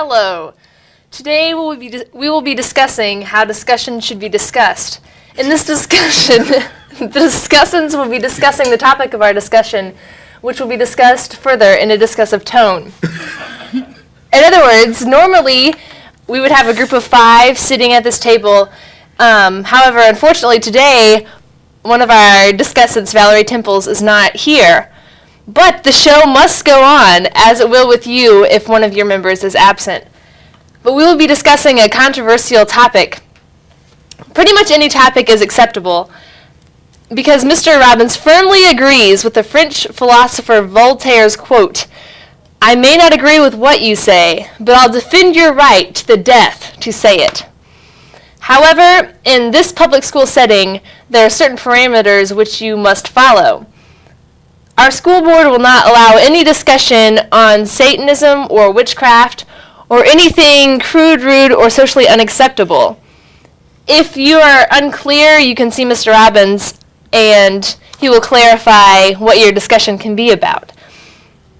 Hello. Today we will be discussing how discussion should be discussed. In this discussion, the discussants will be discussing the topic of our discussion, which will be discussed further in a discussive tone. In other words, normally we would have a group of 5 sitting at this table. However, unfortunately today, one of our discussants, Valerie Temples, is not here. But the show must go on, as it will with you if one of your members is absent. But we will be discussing a controversial topic. Pretty much any topic is acceptable, because Mr. Robbins firmly agrees with the French philosopher Voltaire's quote, "I may not agree with what you say, but I'll defend your right to the death to say it." However, in this public school setting, there are certain parameters which you must follow. Our school board will not allow any discussion on Satanism or witchcraft or anything crude, rude, or socially unacceptable. If you are unclear, you can see Mr. Robbins and he will clarify what your discussion can be about.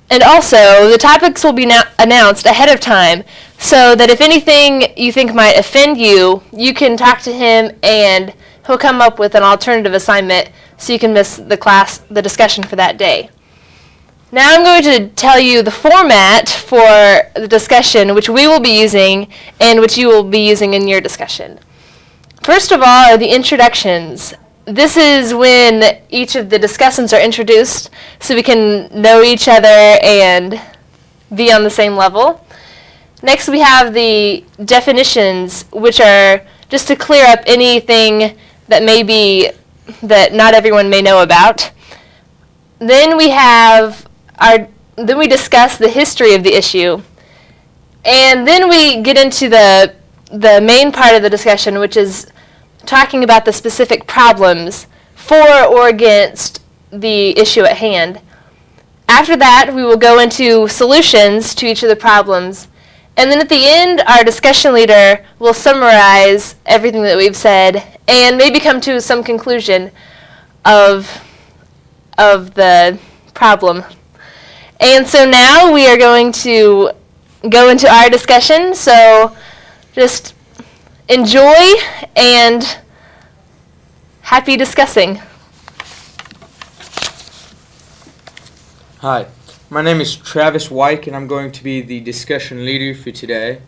And also, the topics will be announced ahead of time so that if anything you think might offend you, you can talk to him and he'll come up with an alternative assignment so you can miss the discussion for that day. Now I'm going to tell you the format for the discussion which we will be using and which you will be using in your discussion. First of all are the introductions. This is when each of the discussants are introduced so we can know each other and be on the same level. Next we have the definitions, which are just to clear up anything that not everyone may know about. Then we discuss the history of the issue. And then we get into the main part of the discussion, which is talking about the specific problems for or against the issue at hand. After that, we will go into solutions to each of the problems. And then at the end, our discussion leader will summarize everything that we've said and maybe come to some conclusion of the problem. And so now we are going to go into our discussion. So just enjoy and happy discussing. Hi, my name is Travis Wyke and I'm going to be the discussion leader for today.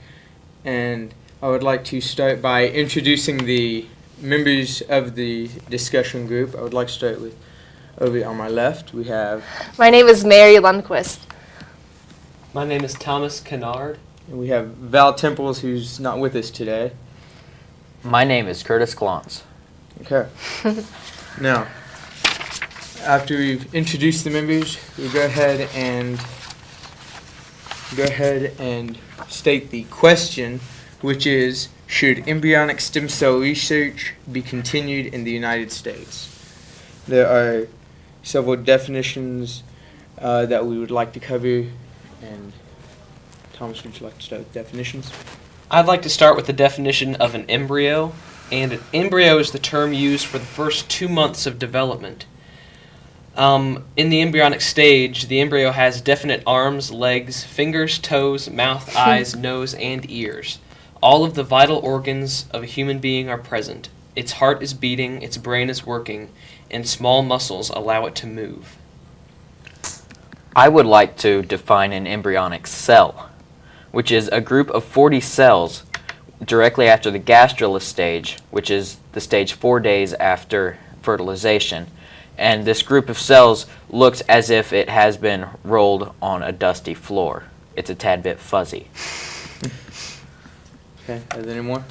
And I would like to start by introducing the members of the discussion group. I would like to start with over on my left. We have... My name is Mary Lundquist. My name is Thomas Kennard. And we have Val Temples, who's not with us today. My name is Curtis Glantz. Okay. Now, after we've introduced the members, we go ahead and state the question, which is, should embryonic stem cell research be continued in the United States? There are several definitions that we would like to cover, and Thomas, would you like to start with definitions? I'd like to start with the definition of an embryo, and an embryo is the term used for the first 2 months of development. In the embryonic stage, the embryo has definite arms, legs, fingers, toes, mouth, eyes, nose, and ears. All of the vital organs of a human being are present. Its heart is beating, its brain is working, and small muscles allow it to move. I would like to define an embryonic cell, which is a group of 40 cells directly after the gastrulus stage, which is the stage 4 days after fertilization. And this group of cells looks as if it has been rolled on a dusty floor. It's a tad bit fuzzy. Okay, are there any more?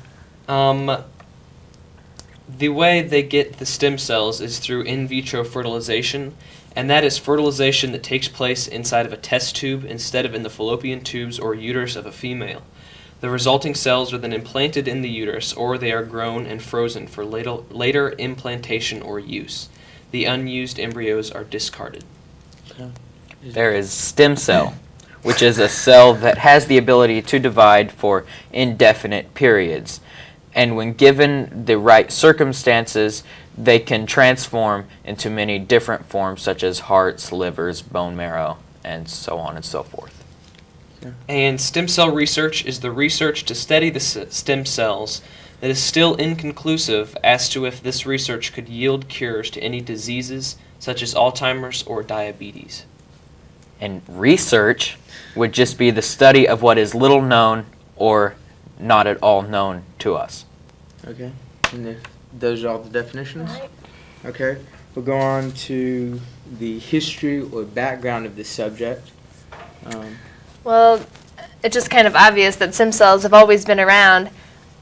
The way they get the stem cells is through in vitro fertilization, and that is fertilization that takes place inside of a test tube instead of in the fallopian tubes or uterus of a female. The resulting cells are then implanted in the uterus, or they are grown and frozen for later implantation or use. The unused embryos are discarded. Okay. There is stem cell, which is a cell that has the ability to divide for indefinite periods. And when given the right circumstances, they can transform into many different forms such as hearts, livers, bone marrow, and so on and so forth. And stem cell research is the research to study the stem cells that is still inconclusive as to if this research could yield cures to any diseases such as Alzheimer's or diabetes. And research would just be the study of what is little known or not at all known to us. Okay. And if those are all the definitions? Right. Okay. We'll go on to the history or background of this subject. Well, it's just kind of obvious that stem cells have always been around.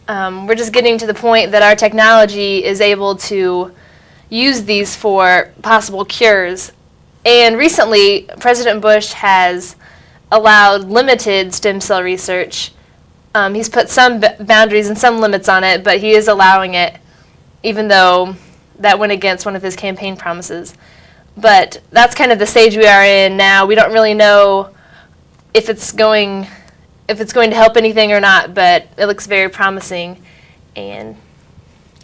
We're just getting to the point that our technology is able to use these for possible cures. And recently, President Bush has allowed limited stem cell research. He's put some boundaries and some limits on it, but he is allowing it, even though that went against one of his campaign promises. But that's kind of the stage we are in now. We don't really know if it's going to help anything or not, but it looks very promising. And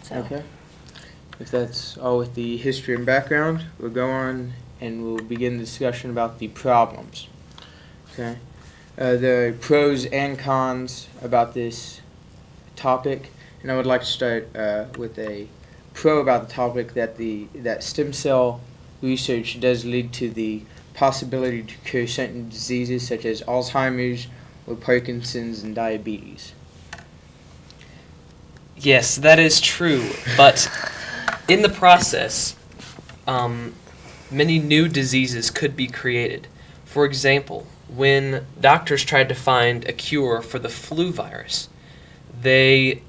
so. Okay. If that's all with the history and background, we'll go on and we'll begin the discussion about the problems. Okay. The pros and cons about this topic, and I would like to start with a pro about the topic that stem cell research does lead to the possibility to cure certain diseases such as Alzheimer's or Parkinson's and diabetes. Yes, that is true, but in the process, many new diseases could be created. For example, when doctors tried to find a cure for the flu virus, they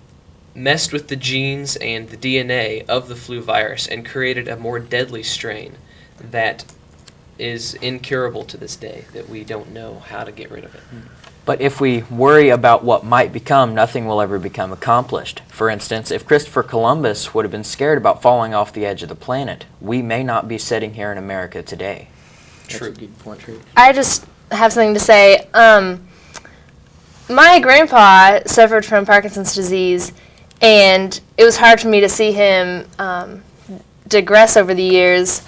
messed with the genes and the DNA of the flu virus and created a more deadly strain that is incurable to this day, that we don't know how to get rid of it. But if we worry about what might become, nothing will ever become accomplished. For instance, if Christopher Columbus would have been scared about falling off the edge of the planet, we may not be sitting here in America today. True. That's a good point, Trish. I just have something to say. My grandpa suffered from Parkinson's disease, and it was hard for me to see him digress over the years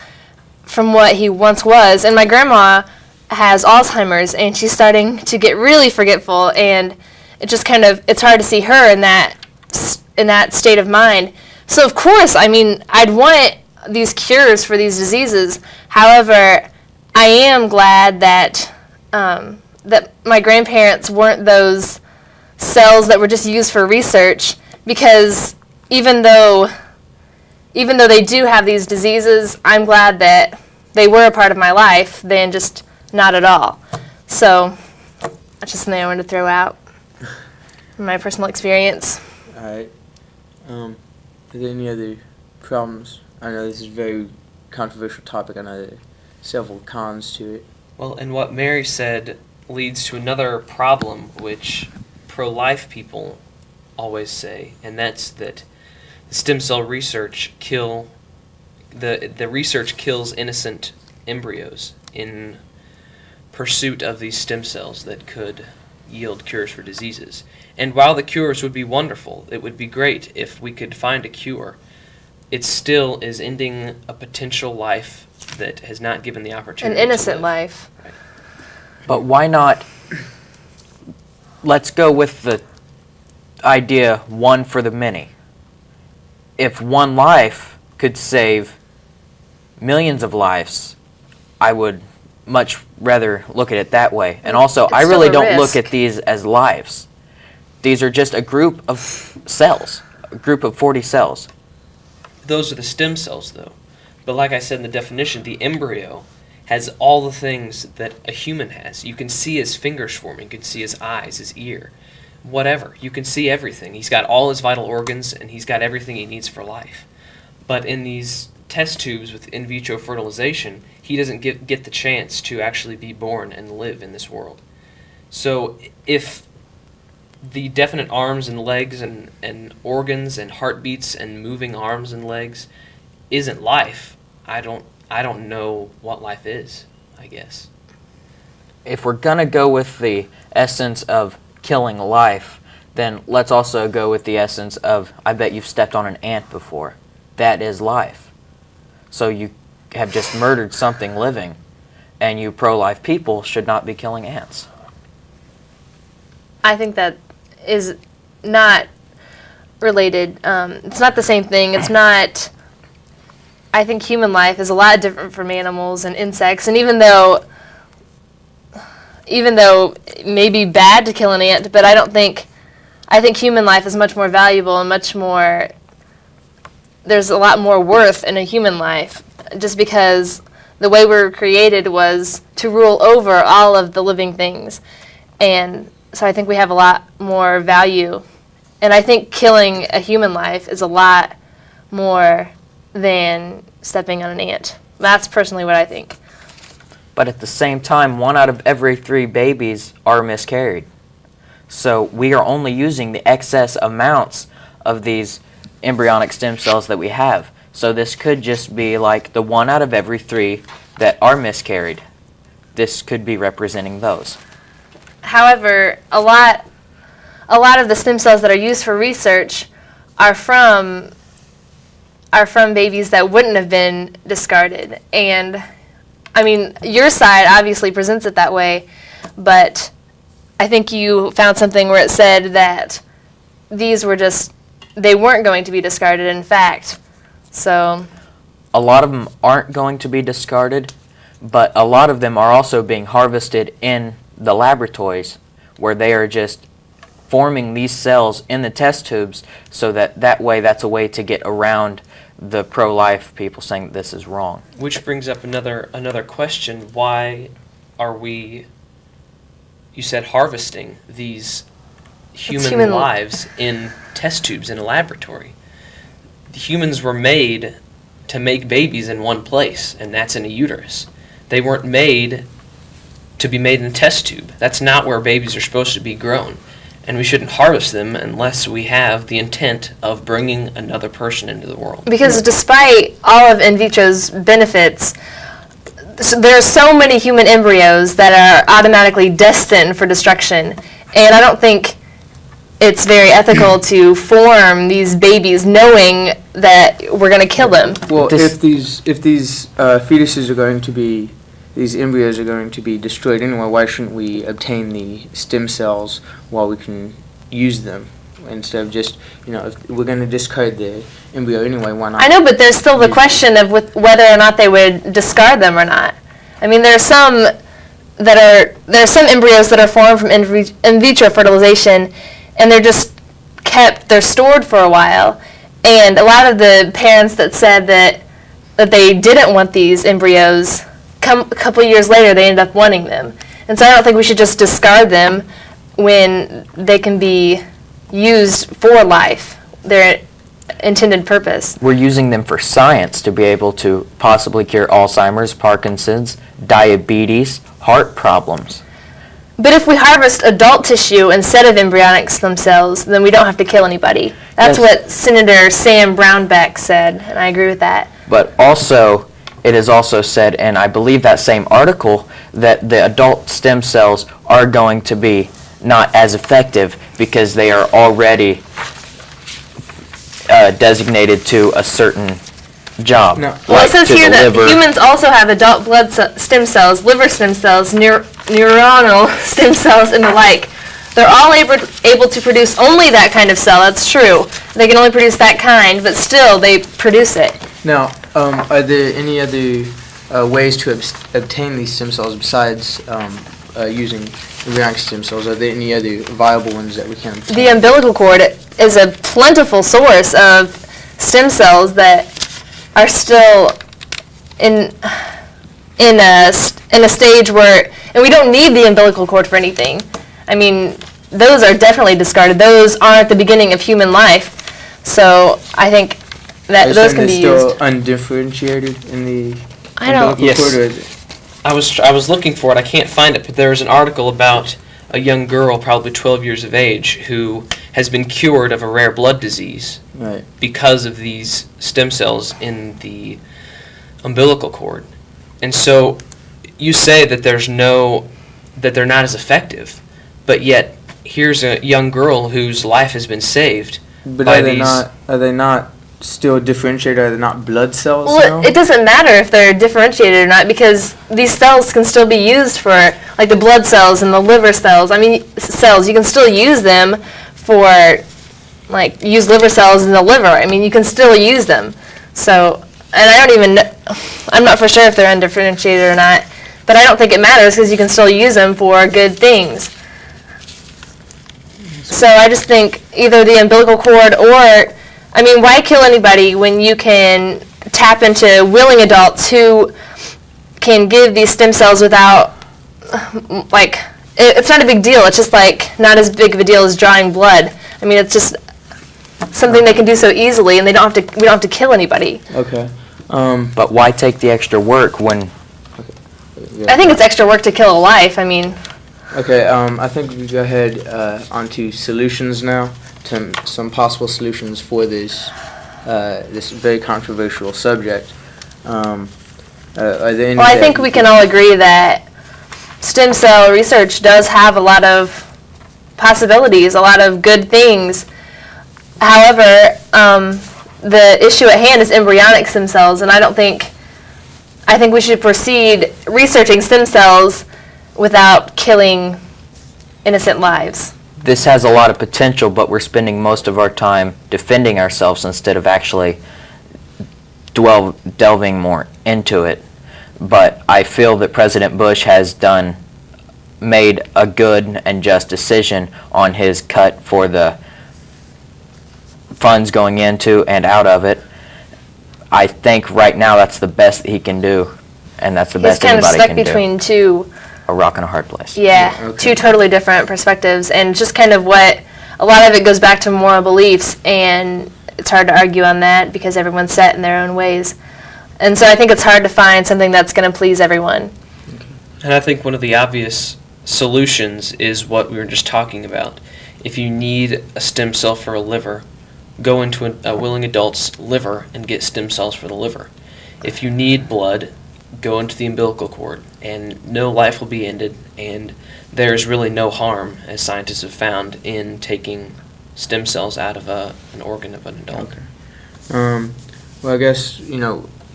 from what he once was. And my grandma has Alzheimer's, and she's starting to get really forgetful, and it just kind of, it's hard to see her in that state of mind. So of course, I mean, I'd want these cures for these diseases. However, I am glad that that my grandparents weren't those cells that were just used for research, because even though they do have these diseases, I'm glad that they were a part of my life than just not at all. So that's just something I wanted to throw out from my personal experience. All right. Are there any other problems? I know this is a very controversial topic. I know there are several cons to it. Well, and what Mary said leads to another problem which pro-life people always say, and that's that stem cell research the research kills innocent embryos in pursuit of these stem cells that could yield cures for diseases. And while the cures would be wonderful, it would be great if we could find a cure, it still is ending a potential life that has not given the opportunity An innocent to live. life. Right. But why not, let's go with the idea one for the many. If one life could save millions of lives, I would much rather look at it that way. And also, It's I still really a don't look risk. at these as lives. These are just a group of cells, a group of 40 cells. Those are the stem cells, though. But like I said in the definition, the embryo has all the things that a human has. You can see his fingers forming, you can see his eyes, his ear, whatever. You can see everything. He's got all his vital organs, and he's got everything he needs for life. But in these test tubes with in vitro fertilization, he doesn't get the chance to actually be born and live in this world. So if the definite arms and legs and organs and heartbeats and moving arms and legs isn't life, I don't know what life is, I guess. If we're going to go with the essence of killing life, then let's also go with the essence of, I bet you've stepped on an ant before. That is life. So you have just murdered something living, and you pro-life people should not be killing ants. I think that is not related. It's not the same thing. It's not. I think human life is a lot different from animals and insects, and even though it may be bad to kill an ant, but I think human life is much more valuable and much more. There's a lot more worth in a human life, just because the way we were created was to rule over all of the living things, and so I think we have a lot more value, and I think killing a human life is a lot more than stepping on an ant. That's personally what I think. But at the same time, 1 out of every 3 babies are miscarried. So we are only using the excess amounts of these embryonic stem cells that we have. So this could just be like the 1 out of every 3 that are miscarried. This could be representing those. However, a lot of the stem cells that are used for research are from babies that wouldn't have been discarded. And I mean, your side obviously presents it that way, but I think you found something where it said that these were they weren't going to be discarded, in fact. So A lot of them aren't going to be discarded, but a lot of them are also being harvested in the laboratories, where they are just forming these cells in the test tubes, so that way that's a way to get around the pro-life people saying that this is wrong. Which brings up another question. Why are we, you said, harvesting these human lives in test tubes in a laboratory? Humans were made to make babies in one place, and that's in a uterus. They weren't made to be made in a test tube. That's not where babies are supposed to be grown. And we shouldn't harvest them unless we have the intent of bringing another person into the world. because despite all of in vitro's benefits, there are so many human embryos that are automatically destined for destruction. And I don't think it's very ethical to form these babies knowing that we're going to kill them. Well, if these fetuses are going to be, these embryos are going to be destroyed anyway, why shouldn't we obtain the stem cells while we can use them instead of just, if we're going to discard the embryo anyway, why not? I know, but there's still the question of whether or not they would discard them or not. I mean, there are some embryos that are formed from in vitro fertilization, and they're stored for a while. And a lot of the parents that said that they didn't want these embryos, a couple years later they ended up wanting them. And so I don't think we should just discard them when they can be used for life, their intended purpose. We're using them for science to be able to possibly cure Alzheimer's, Parkinson's, diabetes, heart problems. But if we harvest adult tissue instead of embryonic stem cells, then we don't have to kill anybody. That's what Senator Sam Brownback said, and I agree with that. But also, it is also said, and I believe that same article, that the adult stem cells are going to be not as effective because they are already designated to a certain job. No. Well, like it says to here the that liver. humans also have adult blood stem cells, liver stem cells, neuronal stem cells, and the like. They're all able to produce only that kind of cell. That's true. They can only produce that kind, but still they produce it. Now, are there any other ways to obtain these stem cells besides using embryonic stem cells? Are there any other viable ones that we can obtain? The umbilical cord is a plentiful source of stem cells that are still in a stage where, and we don't need the umbilical cord for anything. I mean, those are definitely discarded. Those aren't the beginning of human life. So I think that those can be used. Still undifferentiated in the umbilical Yes. cord, or is it? I was looking for it. I can't find it, but there's an article about a young girl, probably 12 years of age, who has been cured of a rare blood disease Right. because of these stem cells in the umbilical cord. And so you say that they're not as effective, but yet here's a young girl whose life has been saved But by are they these. not? Are they not still differentiate? Are they not blood cells Well, now? it doesn't matter if they're differentiated or not because these cells can still be used for, like the blood cells and the liver cells. I mean, cells, you can still use them for, like, use liver cells in the liver. I mean, you can still use them. So, and I don't even know, I'm not for sure if they're undifferentiated or not, but I don't think it matters because you can still use them for good things. So I just think either the umbilical cord or, I mean, why kill anybody when you can tap into willing adults who can give these stem cells without, like, it's not a big deal. It's just like not as big of a deal as drawing blood. I mean, it's just something they can do so easily, and we don't have to kill anybody. Okay. But why take the extra work when I think it's extra work to kill a life. I mean, Okay, I think we go ahead onto solutions now, to some possible solutions for this this very controversial subject. Are there any well, I that think you we can all agree that stem cell research does have a lot of possibilities, a lot of good things. However, the issue at hand is embryonic stem cells, and I think we should proceed researching stem cells without killing innocent lives. this has a lot of potential, but we're spending most of our time defending ourselves instead of actually delving more into it. But I feel that President Bush has made a good and just decision on his cut for the funds going into and out of it. I think right now that's the best that he can do, and that's the He's best kind of anybody stuck can do. between two, A rock and a hard place. yeah, Okay. two totally different perspectives, and just kind of what, a lot of it goes back to moral beliefs, and it's hard to argue on that because everyone's set in their own ways. And so I think it's hard to find something that's going to please everyone. And I think one of the obvious solutions is what we were just talking about. If you need a stem cell for a liver, go into a willing adult's liver and get stem cells for the liver. If you need blood, go into the umbilical cord, and no life will be ended, and there's really no harm, as scientists have found, in taking stem cells out of an organ of an adult. Okay. Well, I guess,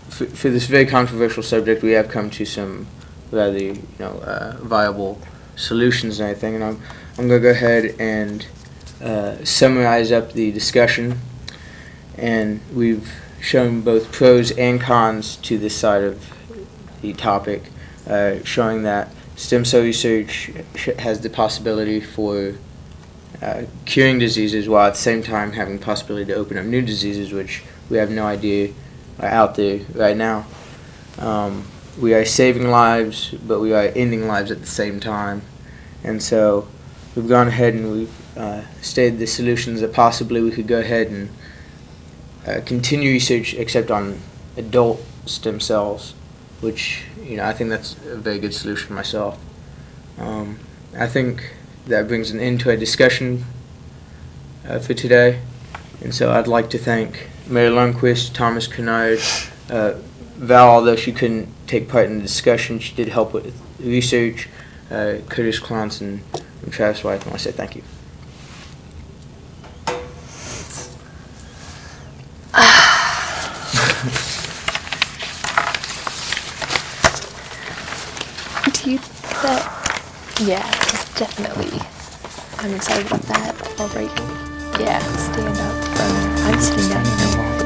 for this very controversial subject, we have come to some rather, viable solutions and everything, and I'm going to go ahead and summarize up the discussion, and we've shown both pros and cons to this side of the topic, showing that stem cell research has the possibility for curing diseases while at the same time having the possibility to open up new diseases which we have no idea are out there right now. We are saving lives, but we are ending lives at the same time. And so we've gone ahead and we've stated the solutions that possibly we could go ahead and continue research except on adult stem cells, which, I think that's a very good solution myself. I think that brings an end to our discussion for today. And so I'd like to thank Mary Lundquist, Thomas Kennard, Val, although she couldn't take part in the discussion, she did help with research, Curtis Clonson, and Travis White. I want to say thank you. Do you think that? Yeah, definitely. I'm excited about that. I'll break. Yeah, stand up. I'm sitting down.